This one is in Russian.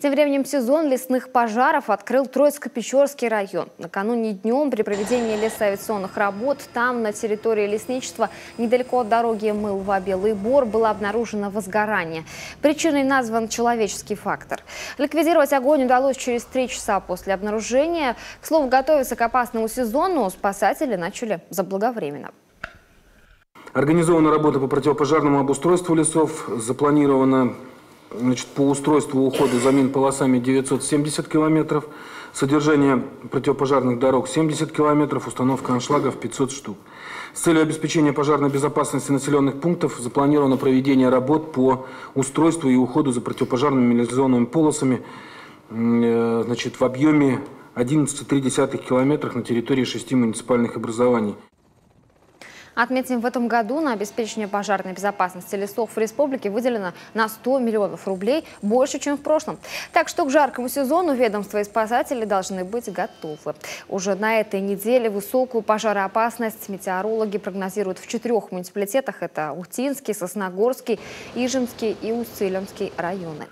Тем временем сезон лесных пожаров открыл Троицко-Печорский район. Накануне днем при проведении лесоавиационных работ там, на территории лесничества, недалеко от дороги Мылва-Белый Бор, было обнаружено возгорание. Причиной назван человеческий фактор. Ликвидировать огонь удалось через 3 часа после обнаружения. К слову, готовиться к опасному сезону спасатели начали заблаговременно. Организована работа по противопожарному обустройству лесов. Запланировано по устройству ухода за минполосами 970 километров, содержание противопожарных дорог 70 километров, установка аншлагов 500 штук. С целью обеспечения пожарной безопасности населенных пунктов запланировано проведение работ по устройству и уходу за противопожарными мелиорационными полосами в объеме 11,3 километров на территории 6 муниципальных образований. Отметим, в этом году на обеспечение пожарной безопасности лесов в республике выделено на 100 миллионов рублей, больше, чем в прошлом. Так что к жаркому сезону ведомства и спасатели должны быть готовы. Уже на этой неделе высокую пожароопасность метеорологи прогнозируют в 4 муниципалитетах. Это Ухтинский, Сосногорский, Ижемский и Усть-Илимский районы.